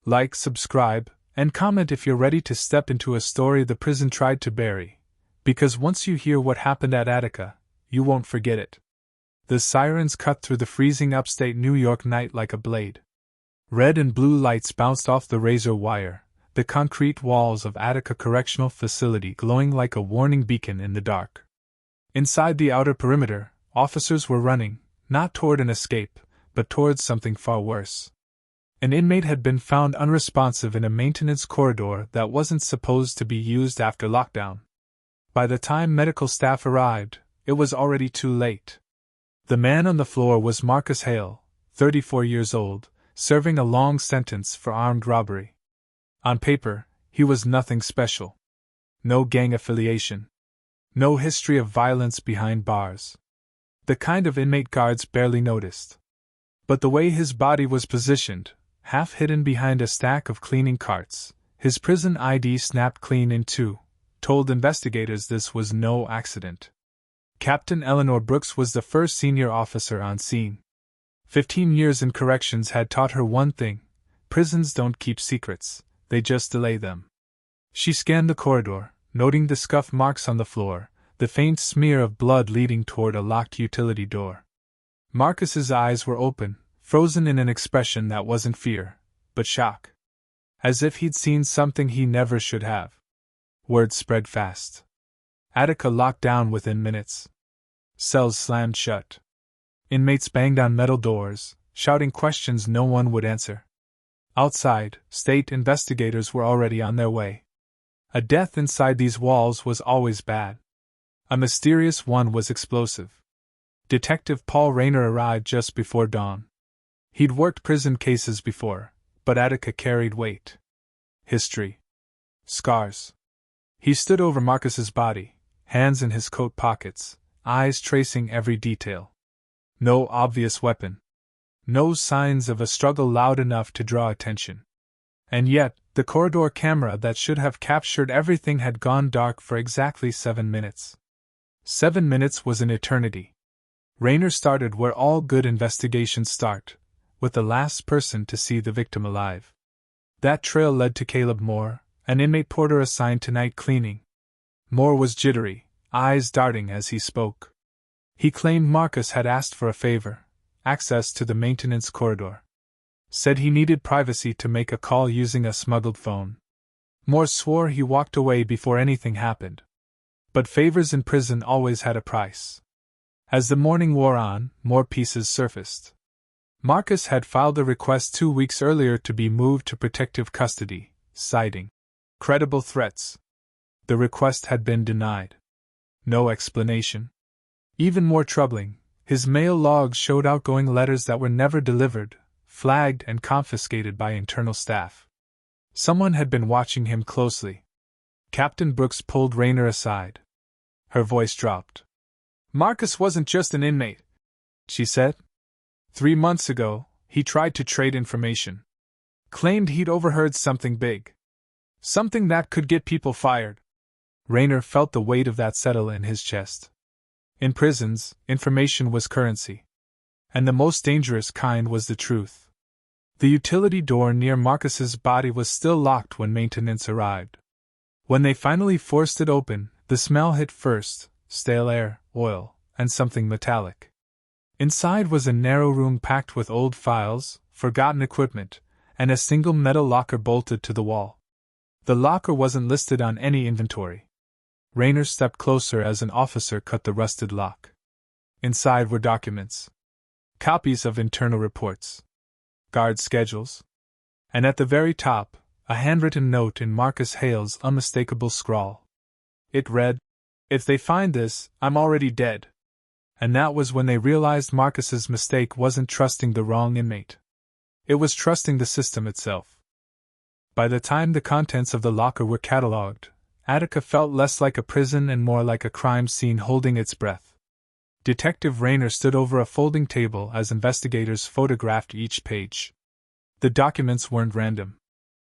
Like, subscribe, and comment if you're ready to step into a story the prison tried to bury, because once you hear what happened at Attica, you won't forget it. The sirens cut through the freezing upstate New York night like a blade. Red and blue lights bounced off the razor wire, the concrete walls of Attica Correctional Facility glowing like a warning beacon in the dark. Inside the outer perimeter, officers were running, not toward an escape, but towards something far worse. An inmate had been found unresponsive in a maintenance corridor that wasn't supposed to be used after lockdown. By the time medical staff arrived, it was already too late. The man on the floor was Marcus Hale, 34 years old, serving a long sentence for armed robbery. On paper, he was nothing special. No gang affiliation. No history of violence behind bars. The kind of inmate guards barely noticed. But the way his body was positioned, half hidden behind a stack of cleaning carts, his prison ID snapped clean in two, told investigators this was no accident. Captain Eleanor Brooks was the first senior officer on scene. 15 years in corrections had taught her one thing: prisons don't keep secrets, they just delay them. She scanned the corridor, noting the scuff marks on the floor, the faint smear of blood leading toward a locked utility door. Marcus's eyes were open, frozen in an expression that wasn't fear, but shock. As if he'd seen something he never should have. Word spread fast. Attica locked down within minutes. Cells slammed shut. Inmates banged on metal doors, shouting questions no one would answer. Outside, state investigators were already on their way. A death inside these walls was always bad. A mysterious one was explosive. Detective Paul Rayner arrived just before dawn. He'd worked prison cases before, but Attica carried weight. History. Scars. He stood over Marcus's body, hands in his coat pockets, eyes tracing every detail. No obvious weapon. No signs of a struggle loud enough to draw attention. And yet, the corridor camera that should have captured everything had gone dark for exactly 7 minutes. 7 minutes was an eternity. Rayner started where all good investigations start, with the last person to see the victim alive. That trail led to Caleb Moore, an inmate porter assigned to night cleaning. Moore was jittery, eyes darting as he spoke. He claimed Marcus had asked for a favor: access to the maintenance corridor. Said he needed privacy to make a call using a smuggled phone. Moore swore he walked away before anything happened. But favors in prison always had a price. As the morning wore on, more pieces surfaced. Marcus had filed a request 2 weeks earlier to be moved to protective custody, citing credible threats. The request had been denied. No explanation. Even more troubling, his mail logs showed outgoing letters that were never delivered, flagged and confiscated by internal staff. Someone had been watching him closely. Captain Brooks pulled Rayner aside. Her voice dropped. "Marcus wasn't just an inmate," she said. 3 months ago, he tried to trade information. Claimed he'd overheard something big. Something that could get people fired. Rayner felt the weight of that settle in his chest. In prisons, information was currency. And the most dangerous kind was the truth. The utility door near Marcus's body was still locked when maintenance arrived. When they finally forced it open, the smell hit first: stale air, oil, and something metallic. Inside was a narrow room packed with old files, forgotten equipment, and a single metal locker bolted to the wall. The locker wasn't listed on any inventory. Rayner stepped closer as an officer cut the rusted lock. Inside were documents. Copies of internal reports. Guard schedules. And at the very top, a handwritten note in Marcus Hale's unmistakable scrawl. It read, "If they find this, I'm already dead." And that was when they realized Marcus's mistake wasn't trusting the wrong inmate. It was trusting the system itself. By the time the contents of the locker were catalogued, Attica felt less like a prison and more like a crime scene holding its breath. Detective Rayner stood over a folding table as investigators photographed each page. The documents weren't random.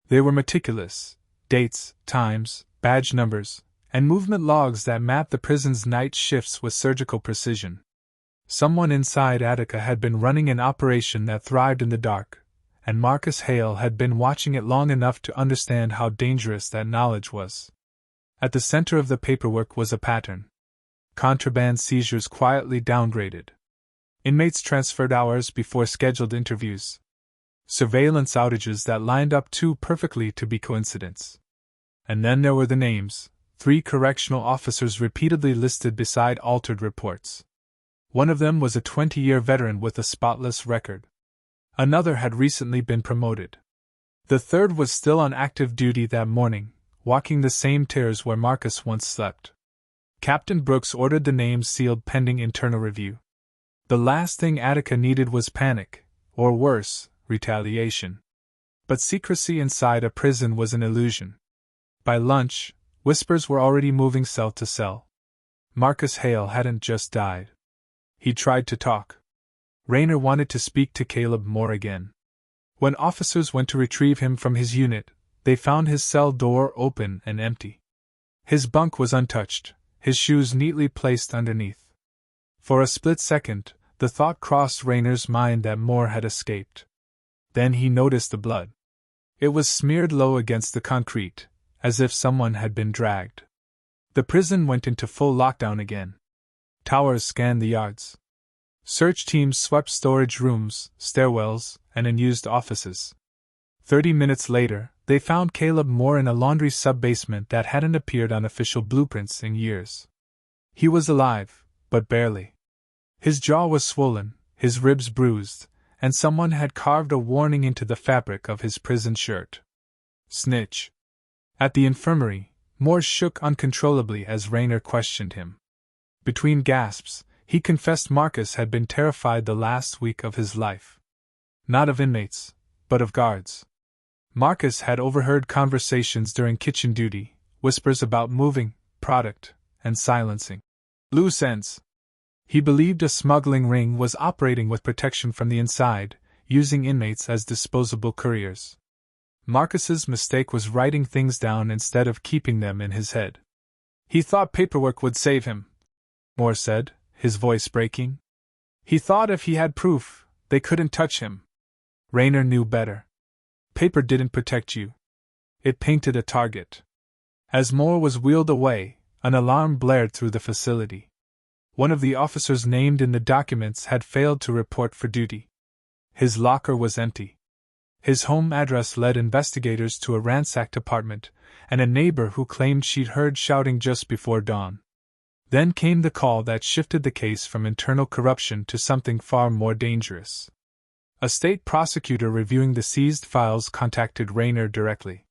They were meticulous: dates, times, badge numbers, and movement logs that mapped the prison's night shifts with surgical precision. Someone inside Attica had been running an operation that thrived in the dark, and Marcus Hale had been watching it long enough to understand how dangerous that knowledge was. At the center of the paperwork was a pattern. Contraband seizures quietly downgraded. Inmates transferred hours before scheduled interviews. Surveillance outages that lined up too perfectly to be coincidence. And then there were the names, 3 correctional officers repeatedly listed beside altered reports. One of them was a 20-year veteran with a spotless record. Another had recently been promoted. The third was still on active duty that morning, walking the same stairs where Marcus once slept. Captain Brooks ordered the names sealed pending internal review. The last thing Attica needed was panic, or worse, retaliation. But secrecy inside a prison was an illusion. By lunch, whispers were already moving cell to cell. Marcus Hale hadn't just died. He tried to talk. Rayner wanted to speak to Caleb Moore again. When officers went to retrieve him from his unit, they found his cell door open and empty. His bunk was untouched, his shoes neatly placed underneath. For a split second, the thought crossed Rayner's mind that Moore had escaped. Then he noticed the blood. It was smeared low against the concrete, as if someone had been dragged. The prison went into full lockdown again. Towers scanned the yards. Search teams swept storage rooms, stairwells, and unused offices. 30 minutes later, they found Caleb Moore in a laundry sub-basement that hadn't appeared on official blueprints in years. He was alive, but barely. His jaw was swollen, his ribs bruised, and someone had carved a warning into the fabric of his prison shirt. Snitch. At the infirmary, Moore shook uncontrollably as Rayner questioned him. Between gasps, he confessed Marcus had been terrified the last week of his life. Not of inmates, but of guards. Marcus had overheard conversations during kitchen duty, whispers about moving, product, and silencing loose ends. He believed a smuggling ring was operating with protection from the inside, using inmates as disposable couriers. Marcus's mistake was writing things down instead of keeping them in his head. He thought paperwork would save him, Moore said, his voice breaking. He thought if he had proof, they couldn't touch him. Rayner knew better. Paper didn't protect you. It painted a target. As Moore was wheeled away, an alarm blared through the facility. One of the officers named in the documents had failed to report for duty. His locker was empty. His home address led investigators to a ransacked apartment, and a neighbor who claimed she'd heard shouting just before dawn. Then came the call that shifted the case from internal corruption to something far more dangerous. A state prosecutor reviewing the seized files contacted Rayner directly.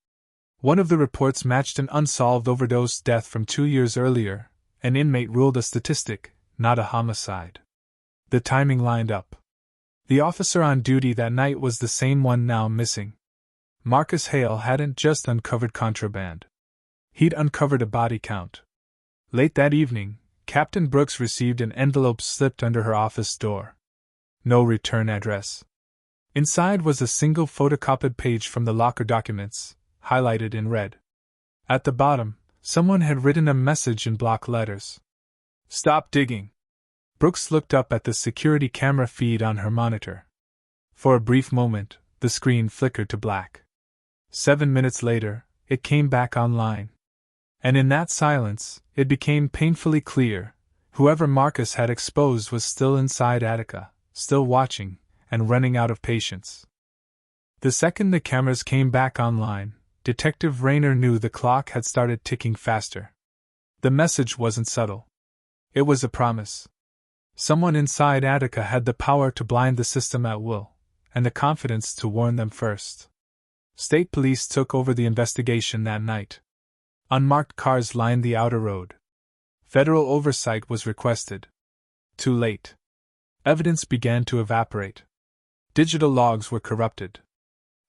One of the reports matched an unsolved overdose death from 2 years earlier, an inmate ruled a statistic, not a homicide. The timing lined up. The officer on duty that night was the same one now missing. Marcus Hale hadn't just uncovered contraband. He'd uncovered a body count. Late that evening, Captain Brooks received an envelope slipped under her office door. No return address. Inside was a single photocopied page from the locker documents, highlighted in red. At the bottom, someone had written a message in block letters. "Stop digging." Brooks looked up at the security camera feed on her monitor. For a brief moment, the screen flickered to black. 7 minutes later, it came back online. And in that silence, it became painfully clear, whoever Marcus had exposed was still inside Attica, still watching, and running out of patience. The second the cameras came back online, Detective Rayner knew the clock had started ticking faster. The message wasn't subtle. It was a promise. Someone inside Attica had the power to blind the system at will, and the confidence to warn them first. State police took over the investigation that night. Unmarked cars lined the outer road. Federal oversight was requested. Too late. Evidence began to evaporate. Digital logs were corrupted.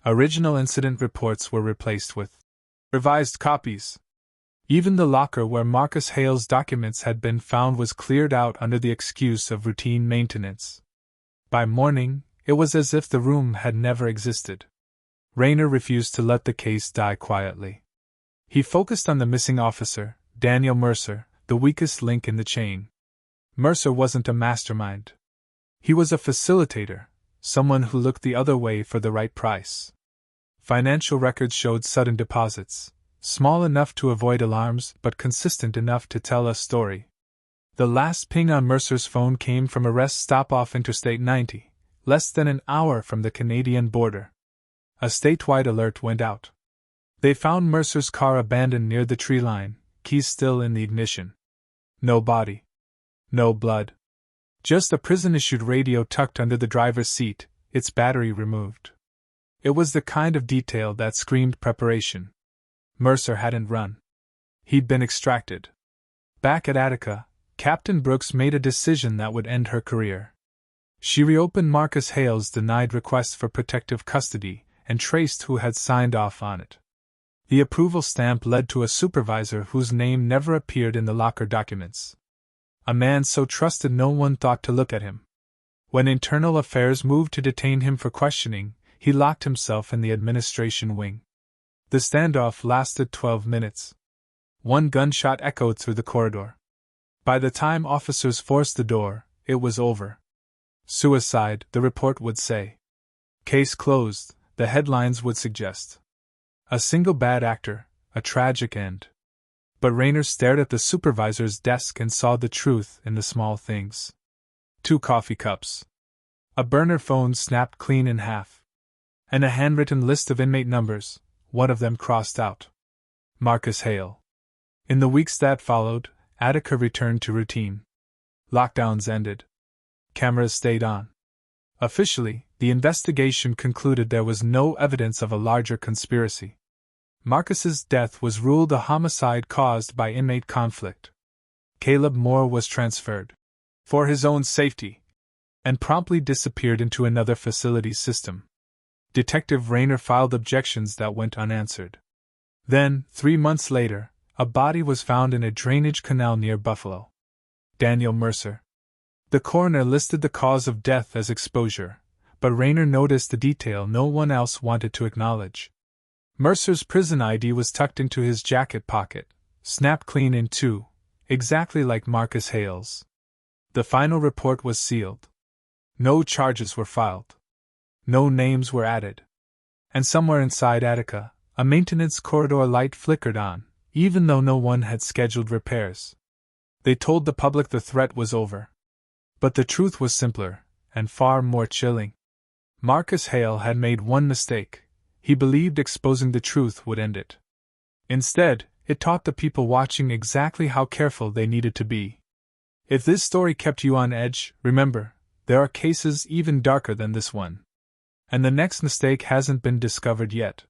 Original incident reports were replaced with revised copies. Even the locker where Marcus Hale's documents had been found was cleared out under the excuse of routine maintenance. By morning, it was as if the room had never existed. Rayner refused to let the case die quietly. He focused on the missing officer, Daniel Mercer, the weakest link in the chain. Mercer wasn't a mastermind. He was a facilitator, someone who looked the other way for the right price. Financial records showed sudden deposits, small enough to avoid alarms but consistent enough to tell a story. The last ping on Mercer's phone came from a rest stop off Interstate 90, less than an hour from the Canadian border. A statewide alert went out. They found Mercer's car abandoned near the tree line, keys still in the ignition. No body. No blood. Just a prison-issued radio tucked under the driver's seat, its battery removed. It was the kind of detail that screamed preparation. Mercer hadn't run. He'd been extracted. Back at Attica, Captain Brooks made a decision that would end her career. She reopened Marcus Hale's denied request for protective custody and traced who had signed off on it. The approval stamp led to a supervisor whose name never appeared in the locker documents. A man so trusted no one thought to look at him. When Internal Affairs moved to detain him for questioning, he locked himself in the administration wing. The standoff lasted 12 minutes. One gunshot echoed through the corridor. By the time officers forced the door, it was over. Suicide, the report would say. Case closed, the headlines would suggest. A single bad actor, a tragic end. But Rayner stared at the supervisor's desk and saw the truth in the small things. 2 coffee cups. A burner phone snapped clean in half. And a handwritten list of inmate numbers, one of them crossed out. Marcus Hale. In the weeks that followed, Attica returned to routine. Lockdowns ended. Cameras stayed on. Officially, the investigation concluded there was no evidence of a larger conspiracy. Marcus's death was ruled a homicide caused by inmate conflict. Caleb Moore was transferred, for his own safety, and promptly disappeared into another facility's system. Detective Rayner filed objections that went unanswered. Then, 3 months later, a body was found in a drainage canal near Buffalo. Daniel Mercer. The coroner listed the cause of death as exposure, but Rayner noticed a detail no one else wanted to acknowledge. Mercer's prison ID was tucked into his jacket pocket, snapped clean in two, exactly like Marcus Hale's. The final report was sealed. No charges were filed. No names were added. And somewhere inside Attica, a maintenance corridor light flickered on, even though no one had scheduled repairs. They told the public the threat was over. But the truth was simpler, and far more chilling. Marcus Hale had made one mistake. He believed exposing the truth would end it. Instead, it taught the people watching exactly how careful they needed to be. If this story kept you on edge, remember, there are cases even darker than this one. And the next mistake hasn't been discovered yet.